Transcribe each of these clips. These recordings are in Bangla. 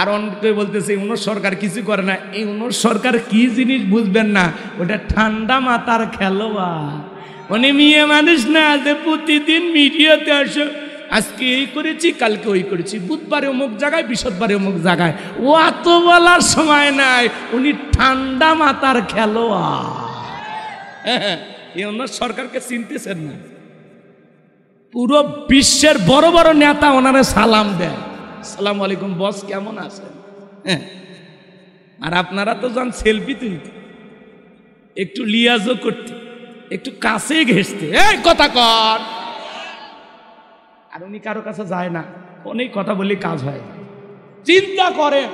আর অনেকে বলতেছে উনার সরকার কিছু করে না। এই উনার সরকার কি জিনিস বুঝবেন না, ওটা ঠান্ডা মাথার খেলোয়াড়। উনি মেয়ে মানুষ না যে প্রতিদিন মিডিয়াতে আসে, আজকে এই করেছি কালকে ওই করেছি, বুধবারে অমুক জায়গায় বৃহস্পতিবারে অমুক জায়গায়, ও এত বলার সময় নাই। উনি ঠান্ডা মাথার খেলোয়াড়। এই ওনার সরকারকে চিনতেছেন না? পুরো বিশ্বের বড় বড় নেতা ওনারা সালাম দেয়, আসসালামু আলাইকুম বস, কেমন আছেন? হ্যাঁ, আর আপনারা তো যান সেলফি তুলতে, একটু লিয়াজও করতে, একটু কাছে ঘেঁষতে, এই কথা কর। আর উনি কারো কাছে যায় না, অনেক কথা বললে কাজ হয়। চিন্তা করেন,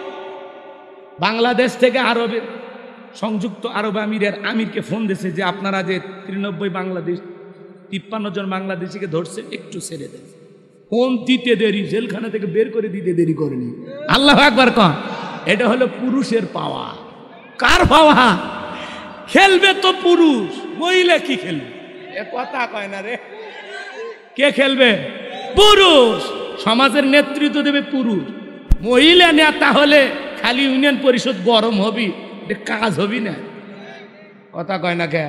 বাংলাদেশ থেকে আরবের সংযুক্ত আরব আমিরের আমিরকে ফোন দিয়েছে যে আপনারা যে 93 বাংলাদেশ 53 জন বাংলাদেশিকে ধরছে, একটু ছেড়ে দেন। ফোন দিতে দেরি, জেলখানা থেকে বের করে দিতে দেরি করেনি। আল্লাহু আকবার কন। এটা হলো পুরুষের পাওয়া। কার পাওয়া? খেলবে তো পুরুষ, মহিলা কি খেলবে? এ কথা কয় না রে। কে খেলবে? পুরুষ। সমাজের নেতৃত্ব দেবে পুরুষ। মহিলা নেতা হলে খালি ইউনিয়ন পরিষদ গরম হবি, কাজ হবি না। কথা কয় না কে?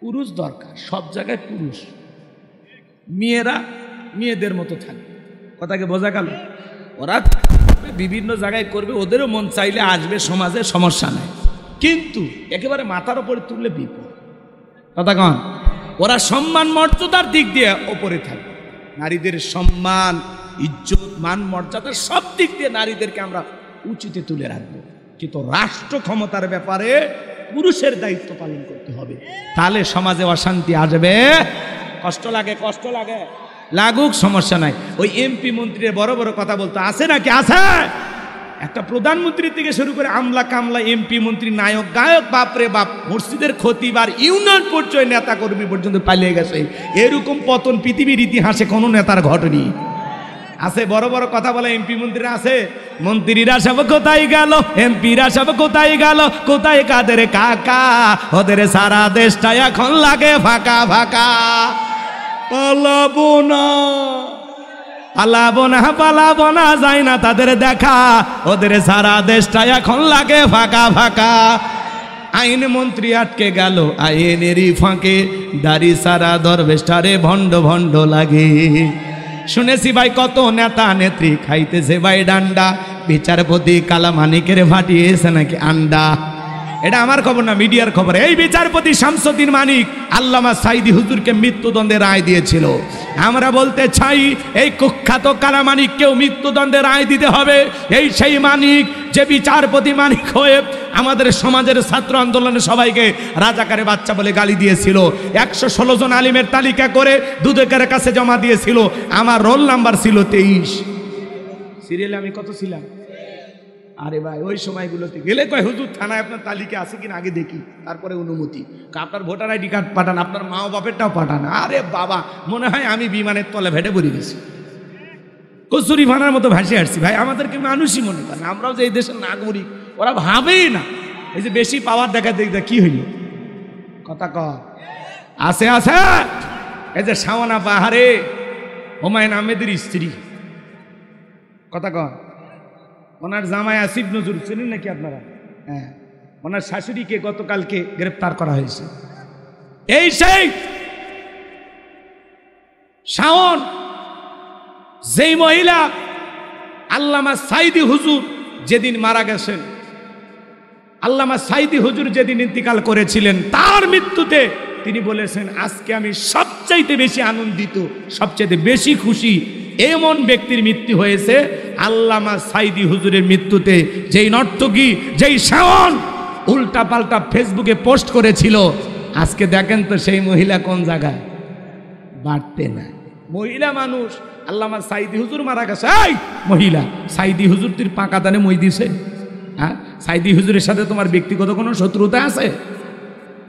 পুরুষ দরকার, সব জায়গায় পুরুষ। মেয়েরা মেয়েদের মতো থাকবে। কথাকে বোঝা গেল? ওরা বিভিন্ন জায়গায় করবে, ওদেরও মন চাইলে আসবে সমাজে, সমস্যা নেই। কিন্তু একেবারে মাথার উপরে তুললে বিপদ। কথা কন। ওরা সম্মান মর্যাদার দিক দিয়ে ওপরে থাকবে। নারীদের সম্মান, ইজ্জত, মান, মর্যাদা সব দিক দিয়ে নারীদেরকে আমরা উঁচুতে তুলে রাখবো। কিন্তু রাষ্ট্র ক্ষমতার ব্যাপারে পুরুষের দায়িত্ব পালন করতে হবে, তাহলে সমাজে অশান্তি আসবে। কষ্ট লাগে, কষ্ট লাগে, লাগুক, সমস্যা নাই। ওই এমপি মন্ত্রী বড় বড় কথা বলতো, আছে নাকি? আছে। একটা প্রধানমন্ত্রী থেকে শুরু করে আমলা কামলা, এমপি মন্ত্রী, নায়ক গায়ক, বাপরে বাপ, মসজিদের খতিবার, ইউনিয়ন পর্যায়ে নেতা কর্মী পর্যন্ত পালিয়ে গেছে। এরকম পতন পৃথিবীর ইতিহাসে কোনো নেতার ঘটেনি। আছে বড় বড় কথা বলে এমপি মন্ত্রীরা আছে। মন্ত্রীরা সব কোথায় গেল, এমপিরা সব কোথায় গেল, কোথায় কাদের কাকা, ওদের সারা দেশটা এখন লাগে ফাঁকা ফাঁকা। পালাবো না, পালাবো না, পালাবো না, যায় না তাদের দেখা, ওদের সারা দেশটা এখন লাগে ফাঁকা ফাঁকা। আইন মন্ত্রী আটকে গেল আইনেরই ফাঁকে, দাড়ি সারা দরবেশটারে ভণ্ড ভণ্ড লাগে। শুনেছি ভাই কত নেতা নেত্রী খাইতেছে ভাই ডান্ডা, বিচারপতি কালামানিকের ফাটিয়েছে নাকি আন্ডা। এটা আমার খবর না, মিডিয়ার খবর। এই বিচারপতি শামসুদ্দিন মানিক আল্লামা সাইদি হুজুরকে মৃত্যুদণ্ডের রায় দিয়েছিল। আমরা বলতে চাই এই কুখ্যাত কালামানিককেও মৃত্যুদণ্ডের রায় দিতে হবে। এই সেই মানিক যে বিচারপতি মানিক হয়ে আমাদের সমাজের ছাত্র আন্দোলনে সবাইকে রাজাকারে বাচ্চা বলে গালি দিয়েছিল। 116 জন আলিমের তালিকা করে দুদকের কাছে জমা দিয়েছিল। আমার রোল নাম্বার ছিল 23। সিরিয়ালে আমি কত ছিলাম? আরে ভাই ওই সময়গুলোতে গেলে কয় হুজুর থানায় আপনার তালিকা আছে কিনা আগে দেখি, তারপরে অনুমতি। আপনার ভোটার আইডি কার্ড পাঠান, আপনার মা বাপেরটাও পাঠান। আরে বাবা, মনে হয় আমি বিমানের তলে ভেটে পড়ে গেছি, কচুরি ভানার মতো ভাসে আসছি। ভাই আমাদেরকে মানুষই মনে করেন, আমরাও যে এই দেশের নাগরিক, ওরা ভাবেই না। এই যে বেশি পাওয়ার দেখা দেখতে কি হইল? কথা ক আছে আছে। এই যে শাওনা পাহাড়ে হুমায়ুন আহমেদের স্ত্রী, কথা ক, ওনার জামাই আসিফ নজরুল চেনেন নাকি আপনারা? হ্যাঁ, ওনার শাশুড়িকে গতকালকে গ্রেপ্তার করা হয়েছে। এই সেই শাওন, যেই মহিলা আল্লামা সাইদি হুজুর যেদিন মারা গেছেন, আল্লামা সাইদি হুজুর যেদিন ইন্তিকাল করেছিলেন, তার মৃত্যুতে তিনি বলেছেন আজকে আমি সবচাইতে বেশি আনন্দিত, সবচাইতে বেশি খুশি এমন ব্যক্তির মৃত্যু হয়েছে আল্লামা সাইদি হুজুরের মৃত্যুতে। যেই নর্তকী, যেই শাওন উল্টা পাল্টা ফেসবুকে পোস্ট করেছিল, আজকে দেখেন তো সেই মহিলা কোন জায়গায়, বাড়তে না। মহিলা মানুষ, আল্লামা সাইদি হুজুর মারা গেছে, এই মহিলা সাইদি হুজুর তুই পাকা দানে মই দিছে? হ্যাঁ, সাইদি হুজুরের সাথে তোমার ব্যক্তিগত কোনো শত্রুতা আছে?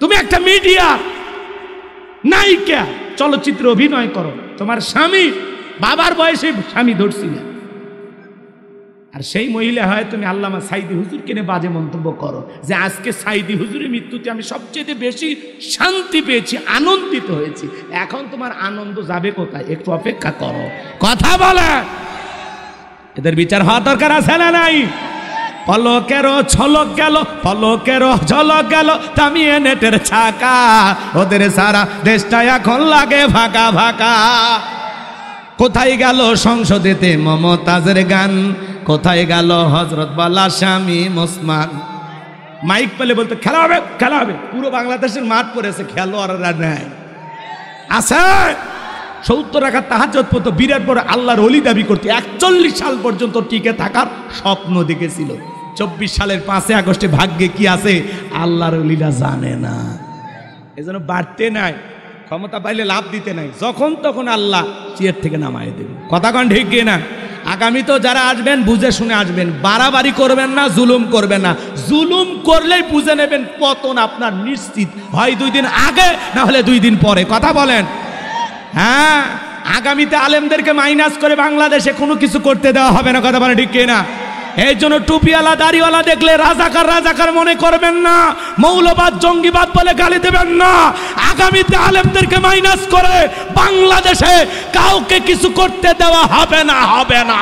তুমি একটা মিডিয়া নায়িকা, চলচ্চিত্রে অভিনয় করো, তোমার স্বামী বাবার বয়সে স্বামী ধরছিল, আর সেই মহিলা হয় তুমি আল্লামা সাইদি হুজুরকে নিয়ে বাজে মন্তব্য করো যে আজকে সাইদি হুজুরের মৃত্যুতে আমি সবচেয়ে বেশি শান্তি পেয়েছি, আনন্দিত হয়েছি। এখন তোমার আনন্দ যাবে কোথায়? একটু অপেক্ষা করো। কথা বলে এদের বিচার হওয়া দরকার আছে না নাই? পলকেরও ছলক গেল, পলকেরও ঝলক গেল, থামিয়ে নেটের ছাকা, ওদের সারা দেশটা এখন লাগে ফাঁকা ফাঁকা। কোথায় গেল সংসদেতে মমতাজের গান, কোথায় গেল হযরত বালা স্বামী ওসমান? মাইক পেলে বলতো খেলা হবে খেলা হবে, পুরো বাংলাদেশের মাঠ পড়েছে, খেলোয়াড়রা নেয় আছে। 70 রাকাত তাহাজ্জুদ পড়তো, বিরাট বড় আল্লাহর ওলি দাবি করতে, 41 সাল পর্যন্ত টিকে থাকার স্বপ্ন দেখেছিল। 24 সালের 5 আগস্টে ভাগ্যে কি আছে আল্লাহর ওলিরা জানে না। এজন্য বাড়তে নাই, ক্ষমতা পাইলে লাভ দিতে নাই, যখন তখন আল্লাহ চেয়ার থেকে নামায় দেবে। কথা কন ঠিক কি না? আগামী তো যারা আসবেন বুঝে শুনে আসবেন, বাড়াবাড়ি করবেন না, জুলুম করবেন না। জুলুম করলেই বুঝে নেবেন পতন আপনার নিশ্চিত, হয় 2 দিন আগে না হলে 2 দিন পরে। কথা বলেন? হ্যাঁ, আগামীতে আলেমদেরকে মাইনাস করে বাংলাদেশে কোনো কিছু করতে দেওয়া হবে না। কথা বলে ঠিক কি না? এই জন্য টুপিওয়ালা দাড়িওয়ালা দেখলে রাজাকার রাজাকার মনে করবেন না, মৌলবাদ জঙ্গিবাদ বলে গালি দেবেন না। আগামীতে আলেমদেরকে মাইনাস করে বাংলাদেশে কাউকে কিছু করতে দেওয়া হবে না, হবে না।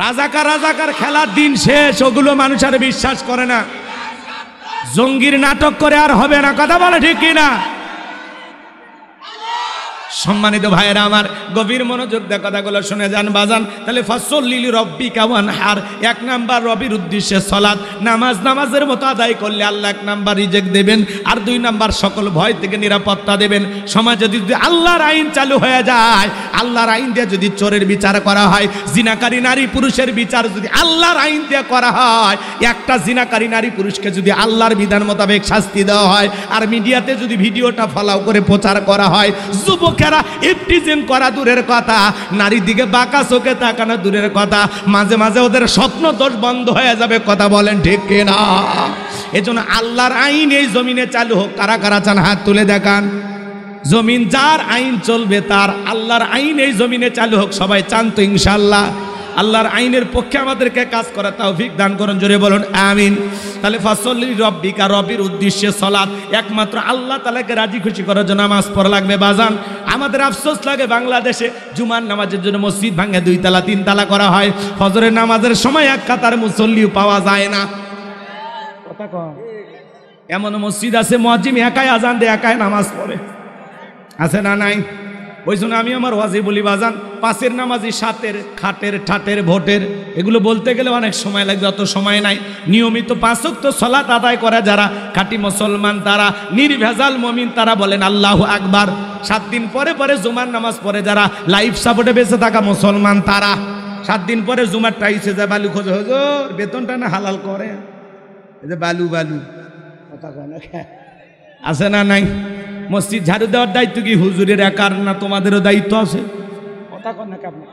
রাজাকার রাজাকার খেলার দিন শেষ, ওগুলো মানুষ আর বিশ্বাস করে না। জঙ্গির নাটক করে আর হবে না। কথা বলে ঠিক কিনা? সম্মানিত ভাইয়েরা আমার, গভীর মনোযোগ দিয়ে কথাগুলো শুনে যান বাজান। তাহলে ফাসল্লি লিরাব্বিকা ওয়ানহার, 1 নাম্বার রবির উদ্দেশ্যে সালাত, নামাজ নামাজের মতো আদায় করলে আল্লাহ 1 নাম্বার রিজেক্ট দেবেন, আর 2 নাম্বার সকল ভয় থেকে নিরাপত্তা দেবেন। সমাজে যদি আল্লাহর আইন চালু হয়ে যায়, আল্লাহর আইন দিয়ে যদি চোরের বিচার করা হয়, জিনাকারী নারী পুরুষের বিচার যদি আল্লাহর আইন দিয়ে করা হয়, একটা জিনাকারী নারী পুরুষকে যদি আল্লাহর বিধান মোতাবেক শাস্তি দেওয়া হয়, আর মিডিয়াতে যদি ভিডিওটা ফলাও করে প্রচার করা হয়, যুবকেরা ইফটিজিং করা দূরের কথা, নারীর দিকে বাঁকা চোখে তাকানো দূরের কথা, মাঝে মাঝে ওদের স্বপ্ন দোষ বন্ধ হয়ে যাবে। কথা বলেন ঠিক কিনা? এজন্য আল্লাহর আইন এই জমিনে চালু হোক। কারা কারা চান হাত তুলে দেখান। জমিন যার আইন চলবে তার, আল্লাহর আইন এই জমিনে চালু হোক। সবাই চান তো ইনশাআল্লাহ? আল্লাহর আইনের পক্ষে আমাদেরকে কাজ করা তৌফিক দান করুন, জোরে বলুন আমিন। তাহলে ফাসল্লি লিরাব্বিকা, রবির উদ্দেশ্যে সালাত, একমাত্র আল্লাহ তাআলাকে রাজি খুশি করার জন্য নামাজ পড়া লাগবে বাজান। আমাদের আফসোস লাগে বাংলাদেশে জুমার নামাজের জন্য মসজিদ ভাঙে 2 তালা 3 তালা করা হয়, ফজরের নামাজের সময় 1 কাতার মুসল্লিও পাওয়া যায় না। কথা কম। এমন মসজিদ আছে মুয়াজ্জিন একাই আজান দেয়, একাই নামাজ পড়ে, আছে না নাই? ওই জন্য আমি আমার ওয়াজি বলি বাজান, 5 নামাজি 7 খাটের ঠাটের ভোটের, এগুলো বলতে গেলে অনেক সময় লাগবে, অত সময় নাই। নিয়মিত 5 ওয়াক্ত সালাত আদায় করে যারা খাঁটি মুসলমান, তারা নির্ভেজাল মুমিন, তারা বলেন আল্লাহু আকবার। 7 দিন পরে পরে জুমার নামাজ পড়ে যারা লাইফ সাপোর্টে বেঁচে থাকা মুসলমান, তারা 7 দিন পরে জুমার টাইসে যায়, বালু খোঁজে, হুজুর বেতনটা না হালাল করে, এই যে বালু বালু কথা কয় না, আছে না নাই? মসজিদ ঝাড়ু দেওয়ার দায়িত্ব কি হুজুরের একার না, তোমাদেরও দায়িত্ব আছে? কথা কন না কেমন?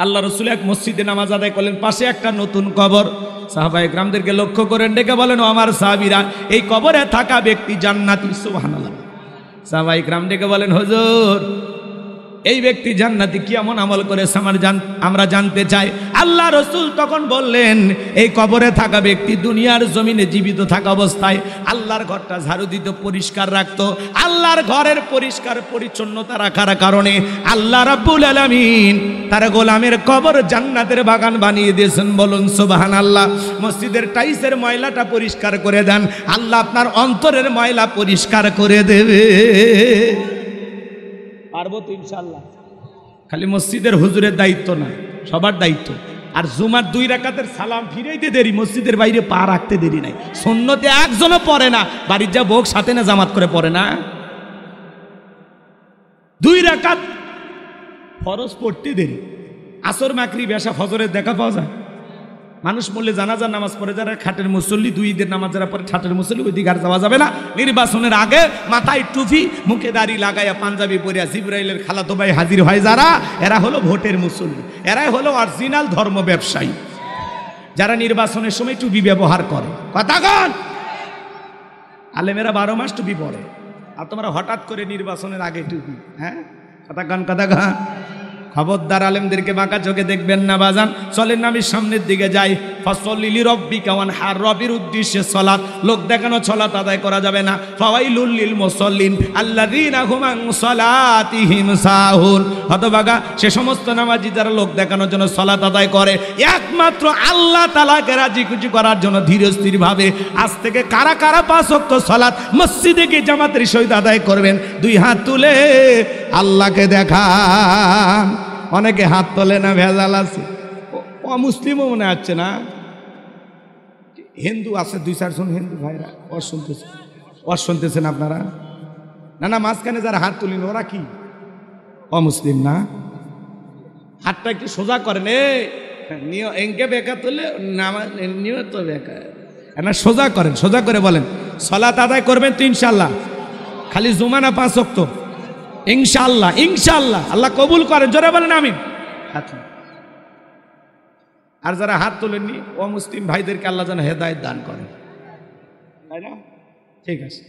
আল্লাহ রাসূল এক মসজিদে নামাজ আদায় করলেন, পাশে একটা নতুন কবর। সাহাবায়ে কেরামদেরকে লক্ষ্য করেন, ডেকে বলেন, ও আমার সাহাবীরা, এই কবরে থাকা ব্যক্তি জান্নাতি। সুবহানাল্লাহ। সাহাবায়ে কেরাম ডেকে বলেন, হুজুর এই ব্যক্তি জান্নাতি, কি এমন আমল করেছে আমরা জানতে চাই। আল্লাহ রাসূল তখন বললেন, এই কবরে থাকা ব্যক্তি দুনিয়ার জমিনে জীবিত থাকা অবস্থায় আল্লাহর ঘরটা ঝাড়ু দিত, পরিষ্কার রাখতো। আল্লাহর ঘরের পরিষ্কার পরিচ্ছন্নতা রাখার কারণে আল্লাহ রাব্বুল আলামিন তার গোলামের কবর জান্নাতের বাগান বানিয়ে দিয়েছেন। বলুন সুবহানাল্লাহ। মসজিদের টাইসের ময়লাটা পরিষ্কার করে দেন, আল্লাহ আপনার অন্তরের ময়লা পরিষ্কার করে দেবে। পারবো তো ইনশাআল্লাহ? খালি মসজিদের হুজুরের দায়িত্ব না, সবার দায়িত্ব। আর জুমার 2 রাকাতের সালাম ফিরাইতে দেরি, মসজিদের বাইরে পা রাখতে দেরি নাই। সুন্নতে একজনও পড়ে না, বাড়ির যা বোক সাথে না জামাত করে পড়ে না। 2 রাকাত ফরজ পড়তে দেরি, আসর মাগরিব এশা ফজরের দেখা পাওয়া যায়। মানুষ বললে জানাজার নামাজ পড়ে যারা খাটের মুসল্লি, 2 ঈদের নামাজ যারা পড়ে খাটের মুসল্লি, ওই দিকে আর যাওয়া যাবে না। নির্বাচনের আগে মাথায় টুপি, মুখে দাড়ি লাগাইয়া, পাঞ্জাবি পরিয়া জিবরাইলের খালাতো ভাই হাজির হয় যারা, এরা হলো ভোটের মুসল্লি, এরাই হলো অরিজিনাল ধর্ম ব্যবসায়ী, যারা নির্বাচনের সময় টুপি ব্যবহার করে। কথা কন। আলেমেরা 12 মাস টুপি পরে, আর তোমরা হঠাৎ করে নির্বাচনের আগে টুপি। হ্যাঁ, কথা কন, কথা কন। খবরদার আলেমদেরকে বাঁকা চোখে দেখবেন না বাজান। চলেন আমি সামনের দিকে যাই। ফাসল্লি লিরাব্বিকা ওয়ানহার, রবের উদ্দেশ্যে সালাত, লোক দেখানো সালাত আদায় করা যাবে না। ফাওয়াইলুল লিল মুসাল্লিন আল্লাযীনা হুম আন সালাতিহিম সাহুন, হতভাগা সে সমস্ত নামাজি যারা লোক দেখানোর জন্য সালাত আদায় করে একমাত্র আল্লাহ তাআলাকে রাজি খুশি করার জন্য ধীর স্থির ভাবে। আজ থেকে কারা কারা 5 ওয়াক্ত সালাত মসজিদে গিয়ে জামাতের সহিত আদায় করবেন? 2 হাত তুলে আল্লাহকে দেখান। অনেকে হাত তোলে না, ভেজাল আছে। অমুসলিমও মনে হচ্ছে না, হিন্দু আছে 2-4 জন হিন্দু ভাইরা, শুনতেছেন আপনারা? না না, মাঝখানে যারা হাত তুলেন ওরা কি অমুসলিম না? হাতটা একটু সোজা করেন, এঙ্কে বেকা তুলে নিয়ত বেকা না, সোজা করেন, সোজা করে বলেন সালাত আদায় করবেন তো ইনশাল্লাহ। খালি জুমা না 5 ওয়াক্ত? ইনশাআল্লাহ, ইনশাআল্লাহ আল্লাহ কবুল করেন, জোরে বলেন আমিন। আর যারা হাত তোলেননি অমুসলিম ভাইদেরকে আল্লাহ যেন হেদায়েত দান করেন, তাই না? ঠিক আছে,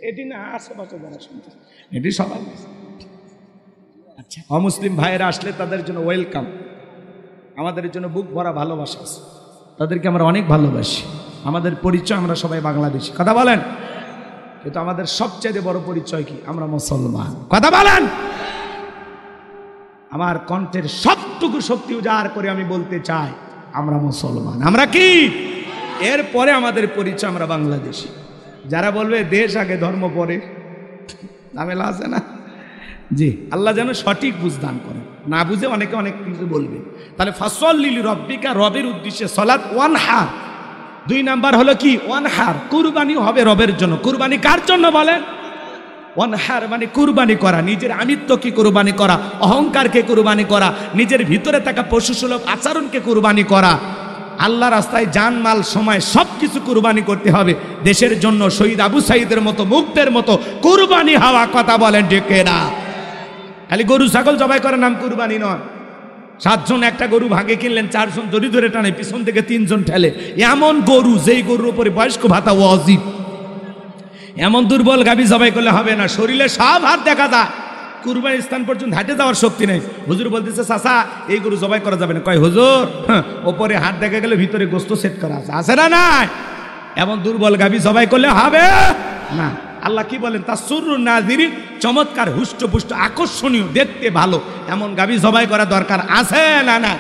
এটি না আশেপাশে যারা শুনতেছে এটি সবাই। আচ্ছা, অমুসলিম ভাইয়েরা আসলে তাদের জন্য ওয়েলকাম। আমাদের জন্য বুক ভরা ভালোবাসা আছে, তাদেরকে আমরা অনেক ভালোবাসি। আমাদের পরিচয় আমরা সবাই বাংলাদেশি, কথা বলেন। কিন্তু আমাদের সবচেয়ে বড় পরিচয় কি? আমরা মুসলমান, কথা বলেন। আমার কণ্ঠের সবটুকু শক্তি উজাড় করে আমি বলতে চাই আমরা মুসলমান। আমরা কি? এরপরে আমাদের পরিচয় আমরা বাংলাদেশি। যারা বলবে দেশ আগে ধর্ম পরে, ঝামেলা আছে না? জি, আল্লাহ যেন সঠিক বুঝদান করে, না বুঝে অনেকে অনেক কিছু বলবে। তাহলে ফাসল্লি লিরাব্বিকা, রবের উদ্দেশ্যে সালাত, ওয়ানহার 2 নাম্বার হলো কি? ওয়ানহার, কুরবানি হবে রবের জন্য। কুরবানি কার জন্য বলেন? ওয়ানহার মানে কুরবানি করা, নিজের আমিত্বকে কুরবানি করা, অহংকারকে কুরবানি করা, নিজের ভিতরে থাকা পশুসুলভ আচরণকে কুরবানি করা। আল্লাহ রাস্তায় জানমাল সময় সব কিছু কুরবানি করতে হবে দেশের জন্য। শহীদ আবু সাঈদের মতো, মুগ্ধের মতো কুরবানি হওয়া, কথা বলেন ঠিক না? খালি গরু ছাগল জবাই করার নাম কুরবানি নয়। 7 জন একটা গরু ভাগে কিনলেন, 4 জন দড়ি ধরে টানে, পিছন থেকে 3 জন ঠেলে। এমন গরু, যেই গরুর উপরে বয়স্ক ভাতা ওয়াজিব। এমন দুর্বল গাভী জবাই করলে হবে না, শরীরে সব হাত দেখা যায়, কুরবানির স্থান পর্যন্ত হাঁটে যাওয়ার শক্তি নেই। হুজুর বলতেছে চাচা এই গরু জবাই করা যাবে না। কয় হুজুর, ওপরে হাত দেখা গেলে ভিতরে গোস্ত সেট করা আছে, আছে না নাই? এমন দুর্বল গাভী জবাই করলে হবে না। আল্লাহ কি বলেন? তাসুরুন নাযিরিন, চমৎকার, হুষ্টপুষ্ট, আকর্ষণীয়, দেখতে ভালো এমন গাভী জবাই করা দরকার আছে না না?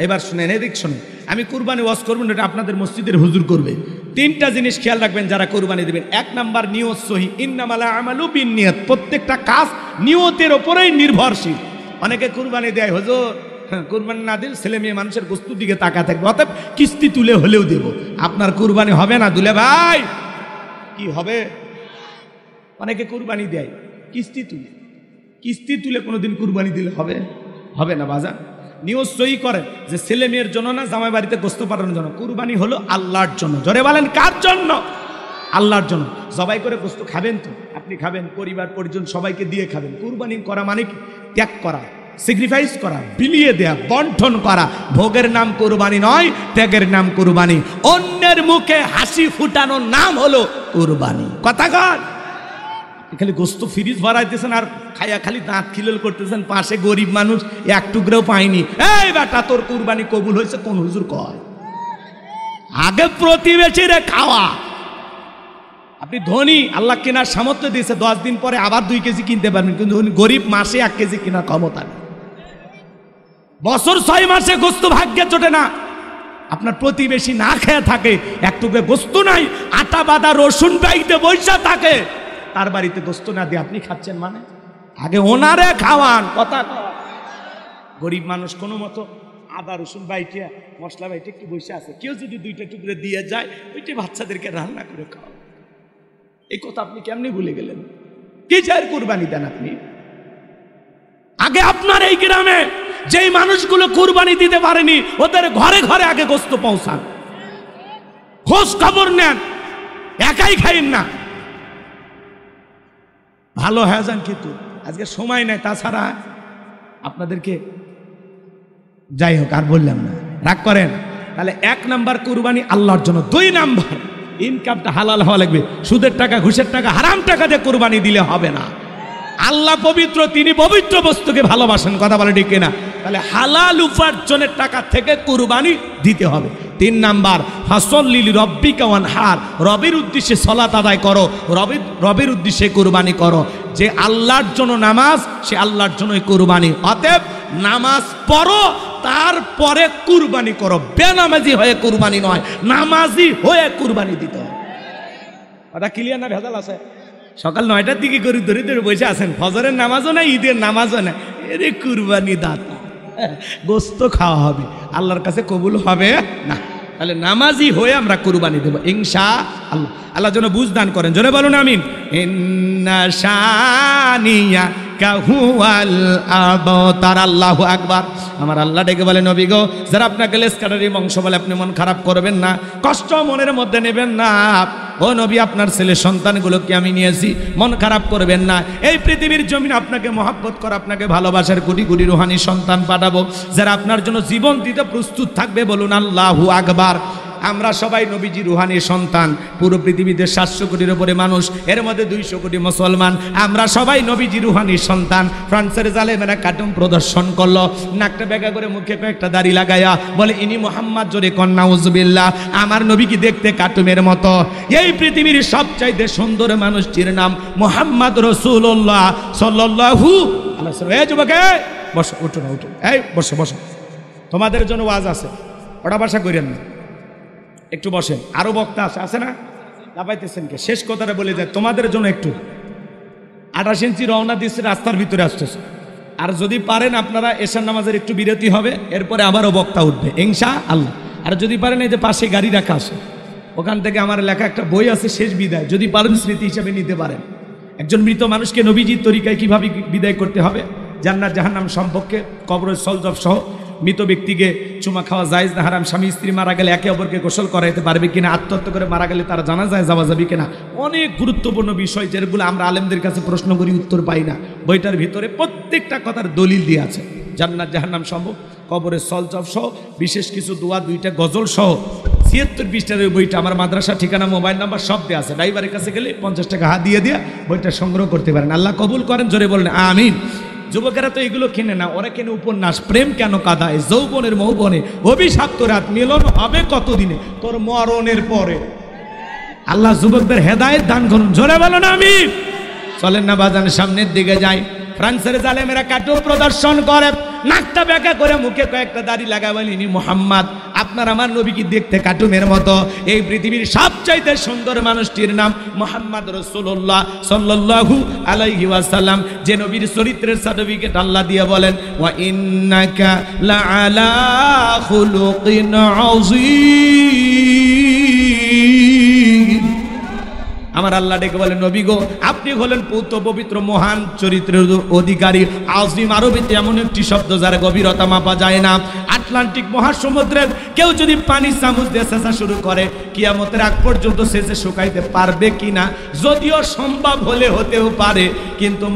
এবার শুনেন, এদিক শুনেন। আমি কুরবানি ওয়াজ করবেন, এটা আপনাদের মসজিদের হুজুর করবে। 3টা জিনিস খেয়াল রাখবেন যারা কুরবানি দেবেন। 1 নাম্বার নিয়ত সহি, ইন্নামাল আমালু বিন্নিয়াত, প্রত্যেকটা কাজ নিয়তের ওপরেই নির্ভরশীল। অনেকে কুরবানি দেয়, হুজুর কুরবানি না দিলে ছেলে মেয়ে মানুষের গোস্তুর দিকে তাকা থাকবে, অতএব কিস্তি তুলে হলেও দেব। আপনার কুরবানি হবে না দুলে ভাই। কি হবে? অনেকে কুরবানি দেয় কিস্তি তুলে, কিস্তি তুলে কোনোদিন কুরবানি দিলে হবে? হবে না বাজার। নিয়ত সহি করেন যে ছেলে মেয়ের জন্য না, জামাই বাড়িতে গোস্ত পাঠানোর জন্য। কুরবানি হলো আল্লাহর জন্য, জোরে বলেন কার জন্য? আল্লাহর জন্য। জবাই করে গোস্ত খাবেন তো আপনি, খাবেন, পরিবার পরিজন সবাইকে দিয়ে খাবেন। কুরবানি করা মানে কি? ত্যাগ করা, স্যাক্রিফাইস করা, বিলিয়ে দেয়া, বন্টন করা। ভোগের নাম কুরবানি নয়, ত্যাগের নাম কুরবানি। অন্যের মুখে হাসি ফুটানোর নাম হলো কুরবানি, কথা কন। খালি গোস্ত ফ্রিজ ভরাইতেছেন আর খাইয়া খালি দাঁত খিলল করতেছেন, পাশে গরিব মানুষ 1 টুকরাও পায়নি। এই বেটা, তোর কুরবানি কবুল হয়েছে কোন হুজুর কয়? আগে প্রতিবেশীরে খাওয়া। আপনি ধনী, আল্লাহ কেনার সামর্থ্য দিয়েছে, 10 দিন পরে আবার 2 কেজি কিনতে পারবেন, কিন্তু গরিব মাসে 1 কেজি কেনার ক্ষমতা নেই। বছর 6 মাসে গোস্ত ভাগ্যে চটে না। আপনার প্রতিবেশী না খেয়ে থাকে, 1 টুকরা গোস্ত নাই, আটা বাঁধা রসুন বাইতে বৈশা থাকে, তার বাড়িতে গোস্ত না দিয়ে আপনি খাচ্ছেন মানে? আগে ওনারে খাওয়ান, কথা কয়। গরিব মানুষ কোনো মতো আদা রসুন বাইটিয়া, মশলা বাইটে একটু বসে আছে, কেউ যদি 2টা টুকরে দিয়ে যায়, ওইটি বাচ্চাদেরকে রান্না করে খাওয়া। এই কথা আপনি কেমনি ভুলে গেলেন? কি চাই কুরবানি দেন আপনি? আগে আপনার এই গ্রামে যেই মানুষগুলো কুরবানি দিতে পারেনি, ওদের ঘরে ঘরে আগে গোস্ত পৌঁছান, খোঁজ খবর নেন, একাই খাইন না, ভালো হয়ে যান। কিন্তু আজকে সময় নাই, তাছাড়া আপনাদেরকে যাই হোক আর বললাম না, রাগ করেন। তাহলে 1 নাম্বার কুরবানি আল্লাহর জন্য। 2 নাম্বার ইনকামটা হালাল হওয়া লাগবে। সুদের টাকা, ঘুষের টাকা, হারাম টাকা দিয়ে কুরবানি দিলে হবে না। আল্লাহ পবিত্র, তিনি পবিত্র বস্তুকে ভালোবাসেন, কথা বলে ঠিক কিনা? তাহলে হালাল উপার্জনের টাকা থেকে কুরবানি দিতে হবে। 3 নাম্বার, ফাসল্লি লিরাব্বিকা ওয়ানহার, রবের উদ্দেশ্যে সালাত আদায় করো, রবের উদ্দেশ্যে কুরবানি করো। যে আল্লাহর জন্য নামাজ, সে আল্লাহর জন্যই কুরবানি। অতএব নামাজ পড়ো, তারপরে কুরবানি করো। বেনামাজি হয়ে কুরবানি নয়, নামাজি হয়ে কুরবানি দিতে হবে। ওটা ক্লিয়ার না? ভেজাল আছে? সকাল 9টার দিকে করে ধরে ধরে বসে আছেন, ফজরের নামাজও না, ঈদের নামাজও না, এরে কুরবানি দাতা, গোস্ত খাওয়া হবে, আল্লাহর কাছে কবুল হবে না। তাহলে নামাজি হয়ে আমরা কুরবানি দেব ইনশাআল্লাহ। আল্লাহ যেন বুঝ দান করেন, জোরে বলুন আমিন। ইন্না শানিয়া কাহুয়াল আবতার, আল্লাহু আকবার। আমার আল্লাহ ডেকে বলে, নবী গো, যারা আপনাকে লেস কাটারি বংশ বলে আপনি মন খারাপ করবেন না, কষ্ট মনের মধ্যে নেবেন না। ও নবী, আপনার ছেলে সন্তানগুলোকে আমি নিয়েছি, মন খারাপ করবেন না। এই পৃথিবীর জমিন আপনাকে মহব্বত করে, আপনাকে ভালোবাসার কোটি কোটি রুহানি সন্তান পাঠাবো, যারা আপনার জন্য জীবন দিতে প্রস্তুত থাকবে। বলুন আল্লাহু আকবার। আমরা সবাই নবীজি রুহানি সন্তান। পুরো পৃথিবীতে 700 কোটির উপরে মানুষ, এর মধ্যে 200 কোটি মুসলমান। আমরা সবাই নবীজি রুহানি সন্তান। ফ্রান্সের জালেমেরা কার্টুন প্রদর্শন করলো, নাকটা বেঁকা করে মুখে কয়েকটা দাড়ি লাগাইয়া বলে ইনি মোহাম্মদ, জোরে কন্যা উজবিল্লাহ। আমার নবী কি দেখতে কার্টুনের মতো? এই পৃথিবীর সবচাইতে সুন্দর মানুষটির নাম মোহাম্মদ রাসূলুল্লাহ সাল্লাল্লাহু আলাইহি ওয়াসাল্লাম। এই যুবক, বসো, উঠো না, উঠো, এই বসো বসো, তোমাদের জন্য ওয়াজ আছে, ওটা বাসা করেন না, একটু বসেন। আরো বক্তা আছে না? লাফাইতেছেন কে? শেষ কথাটা বলে যায়, তোমাদের জন্য একটু 28 ইঞ্চি রওনা দিচ্ছে, রাস্তার ভিতরে আসতেছে। আর যদি পারেন আপনারা এশার নামাজের একটু বিরতি হবে, এরপরে আবারও বক্তা উঠবে ইনশাআল্লাহ। আর যদি পারেন, এই যে পাশে গাড়ি রাখা আছে, ওখান থেকে আমার লেখা একটা বই আছে, শেষ বিদায়, যদি পারেন স্মৃতি হিসাবে নিতে পারেন। একজন মৃত মানুষকে নবীজির তরিকায় কিভাবে বিদায় করতে হবে, জান্নাত জাহান্নাম সম্পর্কে, কবরের সলজব সহ, মৃত ব্যক্তিকে চুমা খাওয়া জায়েজ না হারাম, স্বামী স্ত্রী মারা গেলে একে অপরকে গোসল করাইতে পারবে কিনা, আত্মহত্যা করে মারা গেলে তারা জানা যায় যাওয়া যাবে কিনা, অনেক গুরুত্বপূর্ণ বিষয় যেগুলো আমরা আলেমদের কাছে প্রশ্ন করি, উত্তর পাই না। বইটার ভিতরে প্রত্যেকটা কথার দলিল দিয়ে আছে, জান্নাত জাহান্নাম সম্ভব, কবরের সলজব সহ, বিশেষ কিছু দোয়া, 2টা গজল সহ 76 পৃষ্ঠার ওই বইটা। আমার মাদ্রাসা ঠিকানা, মোবাইল নাম্বার সব দেওয়া আছে। ড্রাইভারের কাছে গেলে 50 টাকা হাত দিয়ে বইটা সংগ্রহ করতে পারেন। আল্লাহ কবুল করেন, জোরে বলেন আমিন। যুবকেরা তো এগুলো কেনে না, ওরা কেনে উপন্যাস। প্রেম কেন কাঁদায়, যৌবনের মৌবনে, অভিশপ্ত রাত, মিলন হবে কতদিনে, তোর মরণের পরে। আল্লাহ যুবকদের হেদায়েত দান করুন, জোরে বলেন আমিন। চলেন না বাজান, সামনের দিকে যাই। ফ্রান্সের জালেমেরা কার্টুন প্রদর্শন করে, নাকটা বেঁকা করে মুখে কয়েকটা দাড়ি লাগায় বলেন ইনি মোহাম্মদ। আপনার আমার নবী কি দেখতে কার্টুনের মতো? এই পৃথিবীর সবচাইতে সুন্দর মানুষটির নাম মোহাম্মদ রাসূলুল্লাহ সাল্লাল্লাহু আলাইহি ওয়াসাল্লাম, যে নবীর চরিত্রের সার্টিফিকেট আল্লাহ দিয়ে বলেন ওয়া ইন্নাকা লাআলা খুলুকিন আযীম। আমার আল্লাহ ডেকে বলেন, নবী গো, আপনি হলেন পূত পবিত্র মহান চরিত্রের অধিকারী। আযীম আরবিতে এমন একটি শব্দ যার গভীরতা মাপা যায় না। আটলান্টিক মহাসমুদ্রের কেউ যদি পানি চামচ দিয়ে সেচা শুরু করে, কিয়ামতের আগ পর্যন্ত সেচে শুকাইতে পারবে কিনা, যদিও সম্ভব হলে হতেও পারে, কিন্তু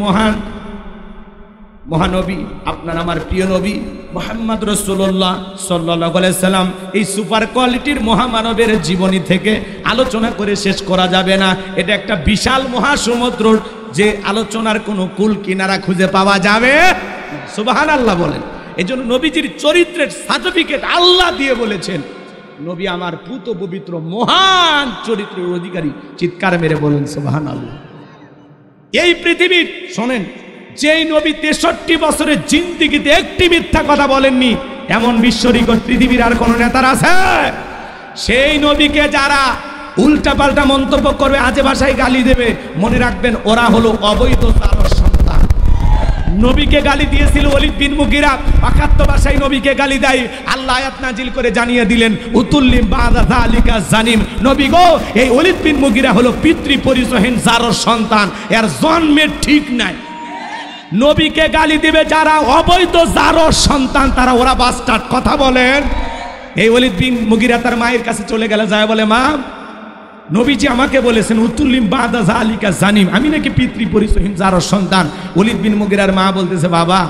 মহানবী, আপনার আমার প্রিয় নবী মুহাম্মদ রাসূলুল্লাহ সাল্লাল্লাহু আলাইহি সাল্লাম, এই সুপার কোয়ালিটির মহামানবের জীবনী থেকে আলোচনা করে শেষ করা যাবে না। এটা একটা বিশাল মহাসমুদ্র, যে আলোচনার কোনো কুল কিনারা খুঁজে পাওয়া যাবে। সুবহানাল্লাহ বলেন। এই জন্য নবীজির চরিত্রের সার্টিফিকেট আল্লাহ দিয়ে বলেছেন, নবী আমার পূত পবিত্র মহান চরিত্রের অধিকারী। চিৎকার মেরে বলেন সুবহানাল্লাহ। এই পৃথিবীর শোনেন, যেই নবী 63 বছরের জিন্দেগিতে একটি মিথ্যা কথা বলেননি, এমন বিশ্ব রেকর্ড পৃথিবীর আর কোন নেতার আছে? সেই নবীকে যারা উল্টা পাল্টা মন্তব্য করবে, আজে ভাষায় গালি দেবে, মনে রাখবেন ওরা হলো অবৈধ চারর সন্তান। নবীকে গালি দিয়েছিল ওলীদ বিন মুগীরা, অকাত্য ভাষায় নবীকে গালি দেয়। আল্লাহ আয়াত নাজিল করে জানিয়ে দিলেন উতুল্লিম বাদা যালিকা জানিম। নবী গো, এই ওলীদ বিন মুগীরা হলো পিতৃ পরিচয়হীন জারর সন্তান, এর জন্মের ঠিক নাই। নবীকে গালি দিবে যারা অবৈধ জারর সন্তান, তারা ওরা বাস্টার্ড। কথা বলেন। এই ওলীদ বিন মুগীরা তার মায়ের কাছে চলে গেলে, যায় বলে, মা, নবীজি আমাকে বলেছেন উতুল্লিম বাদা যালিকা জানিম, আমি নাকি পিতৃ পরিচয়হীন জারর সন্তান। ওলীদ বিন মুগীরার মা বলতেছে, বাবা,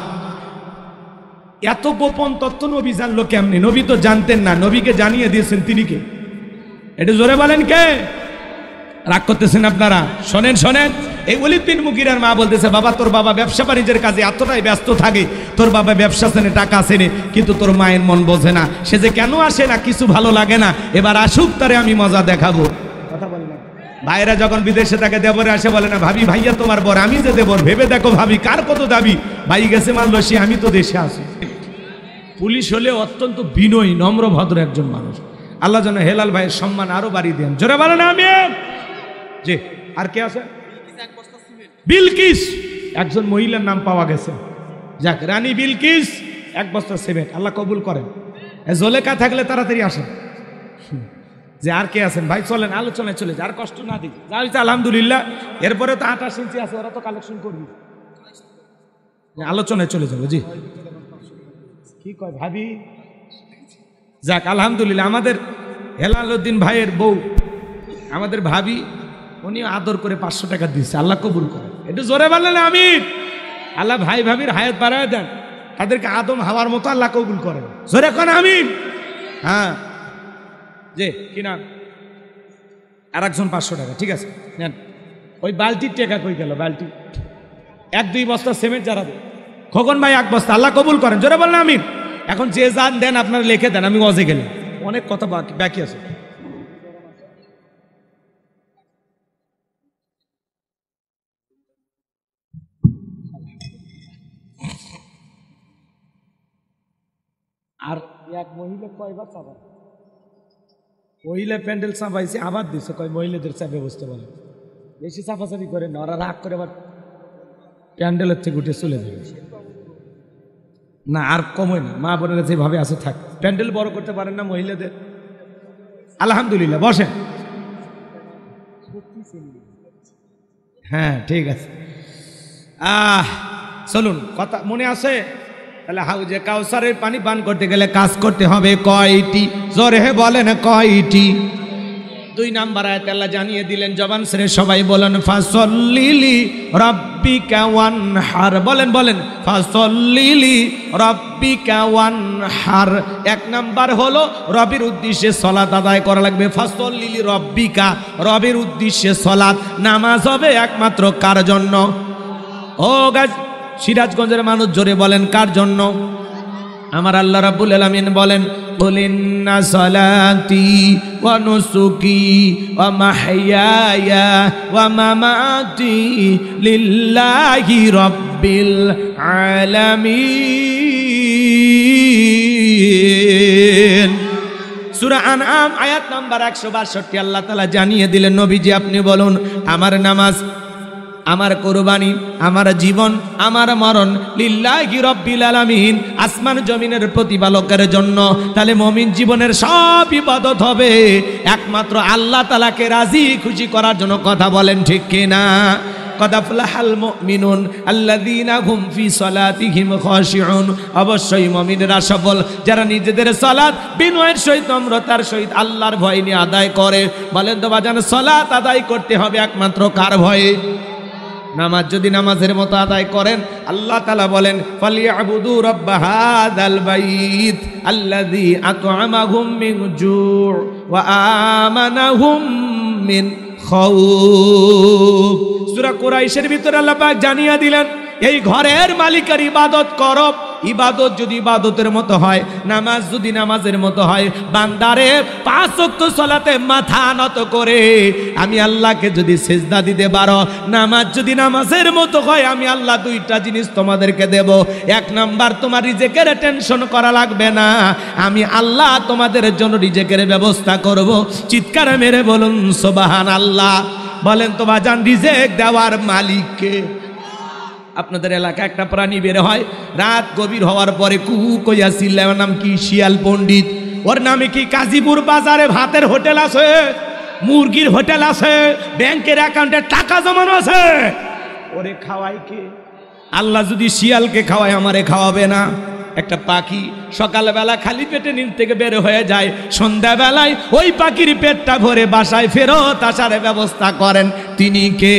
এত গোপন তথ্য নবী জানলো কেমনি? নবী তো জানতেন না, নবীকে জানিয়ে দিয়েছেন তিনি কে? এটা জোরে বলেন কে? রাগ করতেছেন আপনারা? শোনেন শোনেন, এই ওলীদ বিন মুগীরার মা বলতেছে, বাবা তোর বাবা ব্যবসা বাণিজ্যের কাজে এতটাই ব্যস্ত থাকে, তোর বাবা ব্যবসা সেনে টাকা সেনে, কিন্তু তোর মায়ের মন বোঝে না, সে যে কেন আসে না কিছু ভালো লাগে না, এবার আসুক তারে আমি মজা দেখাবো। কথা বলে না ভাইরা যখন বিদেশে থাকে দেবরে আসে বলে না, ভাবি ভাইয়া তোমার বর, আমি যে দেবর, ভেবে দেখো ভাবি কার কত দাবি, ভাই গেছে মালয়েশি, আমি তো দেশে আছি। পুলিশ হলে অত্যন্ত বিনয়ী নম্র ভদ্র একজন মানুষ। আল্লাহ যেন হেলাল ভাইয়ের সম্মান আরো বাড়িয়ে দেন, জোরে বলেন আমিন। জি, আর কে আছে? বিলকিস, একজন মহিলার নাম পাওয়া গেছে। যাক, রানী বিলকিস, 1 বস্তা সিমেন্ট, আল্লাহ কবুল করেন। জোলেখা থাকলে তাড়াতাড়ি আসেন। যে আর কে আছেন ভাই, চলেন আলোচনায় চলে যায়, আর কষ্ট না দিই। আলহামদুলিল্লাহ, এরপরে তো 28 ইঞ্চি আছে, ওরা তো কালেকশন করবি, আলোচনায় চলে যাবো। জি, কি কয় ভাবি? যাক আলহামদুলিল্লাহ, আমাদের হেলাল উদ্দিন ভাইয়ের বউ, আমাদের ভাবি, উনি আদর করে 500 টাকা দিচ্ছে, আল্লাহ কবুল করে। একটু জোরে বললেন আমিন। আল্লাহ ভাই ভাবির হায়াত বাড়ায় দেন, তাদেরকে আদম হাওয়ার মতো আল্লাহ কবুল করেন, জোরে কোন আমিন। হ্যাঁ, যে কি নাম? আর একজন 500 টাকা, ঠিক আছে নেন। ওই বালতির টাকা কই গেল? বালতি 1-2 বস্তা সিমেন্ট যারা দেন, খোকন ভাই 1 বস্তা, আল্লাহ কবুল করেন, জোরে বললেন আমিন। এখন যে যান দেন আপনারা লিখে দেন, আমি ওয়াজে গেলাম, অনেক কথা বাকি আছে। আর এক মহিলা কয়বার চাপা, মহিলা প্যান্ডেল চাপাইছে, আবার দিচ্ছে, কয় মহিলাদের চাপে বসতে বলে, বেশি চাপাচাপি করে না, ওরা রাগ করে আবার প্যান্ডেলের থেকে উঠে চলে যাবে। না আর কমই না, মা বোনেরা যেভাবে আছে থাক, প্যান্ডেল বড় করতে পারেন না মহিলাদের। আলহামদুলিল্লাহ, বসেন। হ্যাঁ ঠিক আছে, চলুন, কথা মনে আছে? তাহলে হাউজে কাউসারের পানি পান করতে গেলে কাজ করতে হবে কয়টি? জোরে বলেন কয়টি? 2 নাম্বার আয়াতে আল্লাহ জানিয়ে দিলেন, জবান ছেড়ে সবাই বলেন ফাসল্লিলি রাব্বিকা ওয়ানহার। বলেন বলেন, ফাসল্লিলি রাব্বিকা ওয়ানহার। 1 নাম্বার হলো রবের উদ্দেশ্যে সালাত আদায় করা লাগবে। ফাসল্লিলি রাব্বিকা, রবের উদ্দেশ্যে সালাত। নামাজ হবে একমাত্র কার জন্য? ও গাছ সিরাজগঞ্জের মানুষ, জোরে বলেন কার জন্য? আমার আল্লাহ রাব্বুল আলামিন বলেন, কুল ইন্না সালাতি ওয়া নুসুকি ওয়া মাহইয়ায়া ওয়া মামাতি লিল্লাহি রাব্বিল আলামিন। সূরা আনআম আয়াত নাম্বার 162 আল্লাহ তাআলা জানিয়ে দিলেন, নবীজি আপনি বলুন, আমার নামাজ, আমার কুরবানি, আমার জীবন, আমার মরণ লিল্লাহি রাব্বিল আলামিন, আসমান জমিনের প্রতিপালকের জন্য। তাহলে মুমিন জীবনের সব ইবাদত হবে একমাত্র আল্লাহ তাআলাকে রাজি খুশি করার জন্য। কথা বলেন ঠিক কিনা? কদ আফলাহাল মুমিনুন আল্লাযীনা হুম ফি সালাতিহিম খাশিউন। অবশ্যই মুমিনরা সফল যারা নিজেদের সালাত বিনয়ের সহিত, নম্রতার সহিত আল্লাহর ভয় নিয়ে আদায় করে। বলেন তো বাজান, সালাত আদায় করতে হবে একমাত্র কার ভয়ে? নামাজ যদি নামাজের মতো আদায় করেন, আল্লাহ তাআলা বলেন, ফালিয়াবুদু রাব্বা হাযাল বাইত আল্লাযী আত'আমাহুম মিন জু' ওয়া আমানাহুম মিন খাউফ। সূরা কুরাইশের ভিতরে আল্লাহ পাক জানিয়ে দিলেন, এই ঘরের মালিকের ইবাদত করো। ইবাদত যদি ইবাদতের মতো হয়, নামাজ যদি নামাজের মতো হয়, বান্দারে 5 ওয়াক্ত সালাতে মাথা নত করে আমি আল্লাহকে যদি সিজদা দিতে পারো, নামাজ যদি নামাজের মতো হয়, আমি আল্লাহ 2টা জিনিস তোমাদেরকে দেব। 1 নাম্বার, তোমার রিজেকের টেনশন করা লাগবে না, আমি আল্লাহ তোমাদের জন্য রিজেকের ব্যবস্থা করব। চিৎকার মেরে বলুন সুবহানাল্লাহ। বলেন তো বাজান, রিজেক দেওয়ার মালিক কে? আপনাদের এলাকায় একটা প্রাণী বের হয়, রাত গভীর হওয়ার পরে কুহু কইয়া চিল্লায়, ওর নাম কি? শিয়াল পণ্ডিত। ওর নামে কি কাজীপুর বাজারে ভাতের হোটেল আছে, মুরগির হোটেল আছে, ব্যাংকের অ্যাকাউন্টে টাকা জমানো আছে। ওরে খাওয়াই কে? আল্লাহ যদি শিয়ালকে খাওয়ায়, আমারে খাওয়াবে না? একটা পাখি সকালবেলা খালি পেটে নিম থেকে বের হয়ে যায়, সন্ধ্যাবেলায় ওই পাখির পেটটা ভরে বাসায় ফেরত আসার ব্যবস্থা করেন। তিনি কে?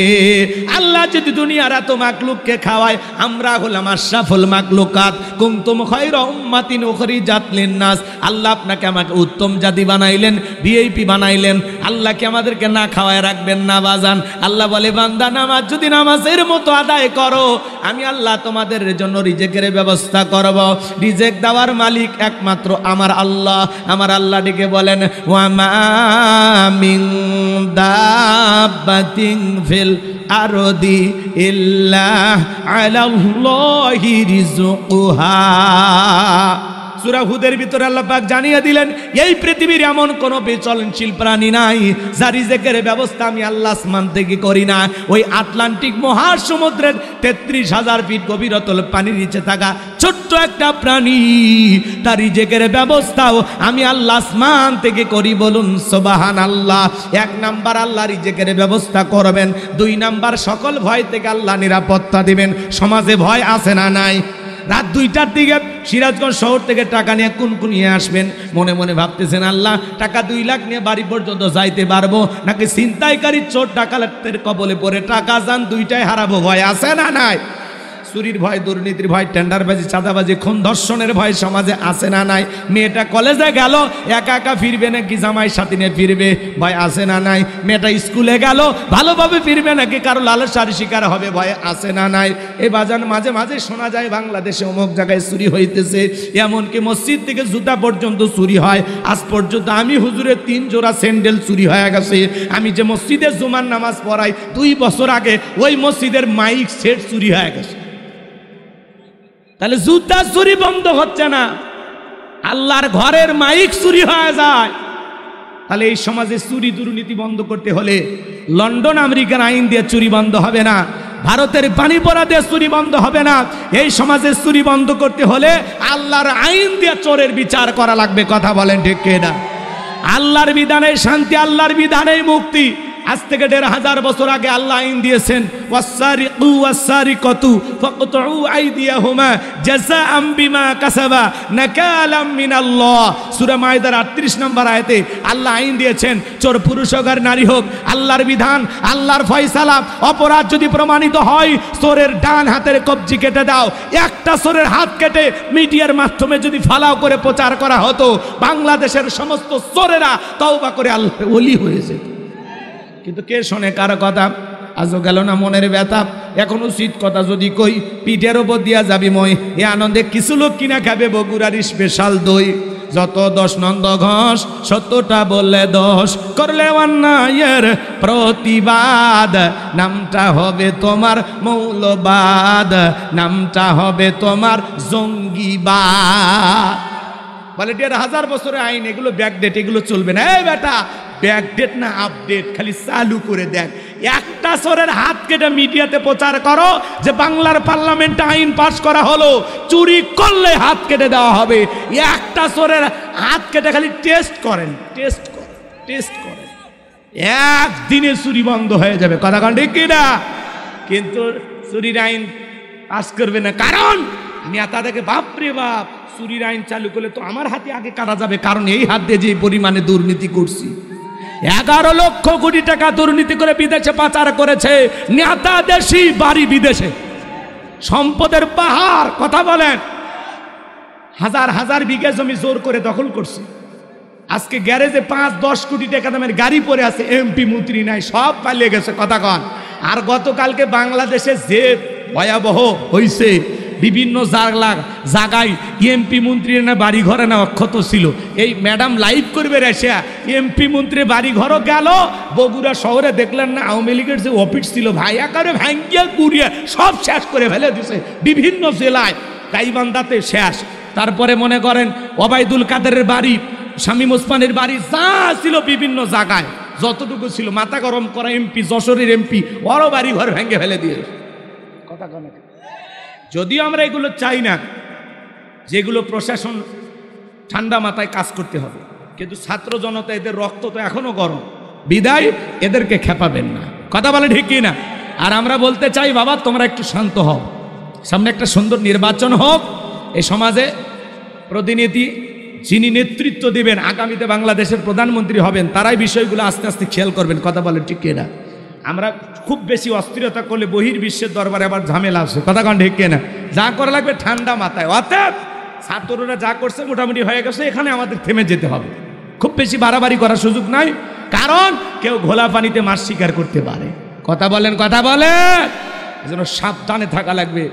আল্লাহ যদি দুনিয়ার এত মাকলুককে খাওয়ায়, আমরা হলাম আশরাফুল মাকলুকাত, কুনতুম খায়রা উম্মাতিন উখরিজাত লিন-নাস। আল্লাহ আপনাকে আমাকে উত্তম জাতি বানাইলেন, ভিআইপি বানাইলেন। আল্লাহ কি আমাদেরকে না খাওয়ায় রাখবেন না বাজান? আল্লাহ বলে, বান্দা নামাজ যদি নামাজের মতো আদায় করো, আমি আল্লাহ তোমাদের জন্য রিজেকের ব্যবস্থা করব। রিজেক দেওয়ার মালিক একমাত্র আমার আল্লাহ। আমার আল্লাহ ডেকে বলেন, ওয়া মা মিন দাব্বাতিন ফিল আরদি ইল্লা আলাল্লাহি রিজকুহা। সূরা হুদের ভিতরে আল্লাহ পাক জানিয়ে দিলেন, এই পৃথিবীর এমন কোন বিচলনশীল প্রাণী নাই যার রিজেকের ব্যবস্থা আমি আল্লাহ আসমান থেকে করি না। ওই আটলান্টিক মহাসমুদ্রের 33,000 ফিট গভীরতল পানির নিচে থাকা ছোট্ট একটা প্রাণী, তার রিজেকের ব্যবস্থাও আমি আল্লাহ আসমান থেকে করি। বলুন সুবহানাল্লাহ। 1 নাম্বার আল্লাহ রিজেকের ব্যবস্থা করবেন। 2 নাম্বার সকল ভয় থেকে আল্লাহ নিরাপত্তা দিবেন। সমাজে ভয় আছে না নাই? রাত 2টার দিকে সিরাজগঞ্জ শহর থেকে টাকা নিয়ে কুনকুনিয়ে আসবেন, মনে মনে ভাবতেছেন, আল্লাহ টাকা 2 লাখ নিয়ে বাড়ি পর্যন্ত যাইতে পারবো নাকি ছিনতাইকারী চোর ডাকাতের কবলে পড়ে টাকা যান 2টাই হারাবো? ভয় আছে না নাই? চুরির ভয়, দুর্নীতির ভয়, টেন্ডারবাজি, চাঁদাবাজি, খুন ধর্ষণের ভয় সমাজে আছে না নাই? মেয়েটা কলেজে গেল, একা একা ফিরবে নাকি জামাই সাথী নিয়ে ফিরবে? ভয় আছে না নাই? মেয়েটা স্কুলে গেল, ভালোভাবে ফিরবে নাকি কারো লালসার শিকার হবে? ভয় আছে না নাই? এই বাজান মাঝে মাঝে শোনা যায় বাংলাদেশে অমুক জায়গায় চুরি হইতেছে, এমনকি মসজিদ থেকে জুতা পর্যন্ত চুরি হয়। আজ পর্যন্ত আমি হুজুরের 3 জোড়া স্যান্ডেল চুরি হয়ে গেছে। আমি যে মসজিদে জুমার নামাজ পড়াই, 2 বছর আগে ওই মসজিদের মাইক সেট চুরি হয়ে গেছে। তাহলে জুতা চুরি বন্ধ হচ্ছে না, আল্লাহর ঘরের মাইক চুরি হয়ে যায়। তাহলে এই সমাজে চুরি দুর্নীতি বন্ধ করতে হলে লন্ডন আমেরিকার আইন দিয়ে চুরি বন্ধ হবে না, ভারতের পানি পড়া দিয়ে চুরি বন্ধ হবে না। এই সমাজে চুরি বন্ধ করতে হলে আল্লাহর আইন দিয়ে চোরের বিচার করা লাগবে। কথা বলেন ঠিক কিনা? আল্লাহর বিধানে শান্তি, আল্লাহর বিধানে মুক্তি। আজ থেকে 1500 বছর আগে আল্লাহ আইন দিয়েছেন, ওয়াসসারিকু ওয়াসসারিকাতু ফাকতুউ আইদিয়াহুমা জাযাআম বিমা কাসাবা নাকালাম মিনাল্লাহ। সূরা মাইদার 38 নম্বর আয়াতে আল্লাহ আইন দিয়েছেন, চোর পুরুষ হোক আর নারী হোক, আল্লাহর বিধান, আল্লাহর ফয়সালা। অপরাধ যদি প্রমাণিত হয়, চোরের ডান হাতের কবজি কেটে দাও। একটা চোরের হাত কেটে মিডিয়ার মাধ্যমে যদি ফালাও করে প্রচার করা হতো, বাংলাদেশের সমস্ত চোরেরা তওবা করে আল্লাহর ওলি হয়ে যেত। কিন্তু কে শোনে কারো কথা? আজও গেল না মনের ব্যথা। এখন উচিত কথা যদি কই, পিঠের ওপর দিয়া যাবি মই। এ আনন্দে কিছু লোক কিনা খাবে বগুড়ার স্পেশাল দই। যত 10 নন্দ ঘোষ, 70টা বললে দোষ, করলে অন্যায়ের প্রতিবাদ, নামটা হবে তোমার মৌলবাদ, নামটা হবে তোমার জঙ্গিবাদ। বলে 1500 বছরের আইন, এগুলো ব্যাকডেট, এগুলো চলবে না। এই বেটা, ব্যাকডেট না আপডেট, খালি চালু করে দেন। একটা চোরের হাত কেটে মিডিয়াতে প্রচার করো যে বাংলার পার্লামেন্টে আইন পাস করা হলো, চুরি করলে হাত কেটে দেওয়া হবে। একটা চোরের হাত কেটে খালি টেস্ট করেন, একদিনে চুরি বন্ধ হয়ে যাবে। কথা কন ঠিক কিনা? কিন্তু চুরির আইন পাস করবে না, কারণ নেতা দেখে বাপরে বাপ, চুরির আইন চালু করলে তো আমার হাতে আগে কাটা যাবে, কারণ এই হাত দিয়ে যে পরিমাণে দুর্নীতি করছি। 11 লক্ষ কোটি টাকা দুর্নীতি করে বিদেশে পাচার করেছে নেতা, দেশি বাড়ি বিদেশে, সম্পদের পাহাড়। কথা বলেন, হাজার হাজার বিঘা জমি জোর করে দখল করছে। আজকে গ্যারেজে 5-10 কোটি টাকা দামের গাড়ি পরে আছে, এমপি মন্ত্রী নাই, সব পালিয়ে গেছে। কথা কন। আর গতকালকে বাংলাদেশে যে ভয়াবহ হয়েছে, বিভিন্ন জায়গায় এমপি মন্ত্রীর না বাড়ি ঘরে না অক্ষত ছিল। এই ম্যাডাম লাইভ করবে রেশিয়া, এমপি মন্ত্রী বাড়ি ঘরও গেল। বগুড়া শহরে দেখলেন না আওয়ামী লীগের যে অফিস ছিল, ভাই আকারে ভাঙ্গিয়া কুড়িয়া সব শেষ করে ফেলে দিছে। বিভিন্ন জেলায়, গাইবান্ধাতে শেষ। তারপরে মনে করেন ওবায়দুল কাদেরের বাড়ি, শামীম ওসমানের বাড়ি, যা ছিল বিভিন্ন জায়গায় যতটুকু ছিল, মাথা গরম করা এমপি, যশোরের এমপি, ওরও বাড়ি ঘর ভেঙে ফেলে দিয়ে। কথা কন। যদিও আমরা এগুলো চাই না, যেগুলো প্রশাসন ঠান্ডা মাথায় কাজ করতে হবে, কিন্তু ছাত্র জনতা এদের রক্ত তো এখনো গরম, বিদায় এদেরকে খেপাবেন না। কথা বলে ঠিক কি না? আর আমরা বলতে চাই, বাবা তোমরা একটু শান্ত হও, সামনে একটা সুন্দর নির্বাচন হোক। এই সমাজে প্রতিনিধি যিনি নেতৃত্ব দিবেন আগামীতে বাংলাদেশের প্রধানমন্ত্রী হবেন তারাই বিষয়গুলো আস্তে আস্তে খেয়াল করবেন। কথা বলেন ঠিক কিনা? আমরা খুব বেশি অস্থিরতা করলে বহির্বিশ্বের দরবারে আবার ঝামেলা আসে। কথা কন ঠিক কিনা? যা করা লাগবে ঠান্ডা মাথায়। অর্থাৎ ছাত্ররা যা করছে মোটামুটি হয়ে গেছে, এখানে আমাদের থেমে যেতে হবে। খুব বেশি বাড়াবাড়ি করার সুযোগ নাই, কারণ কেউ ঘোলা পানিতে মাছ শিকার করতে পারে। কথা বলেন, কথা বলেন। এজন্য সাবধানে থাকা লাগবে।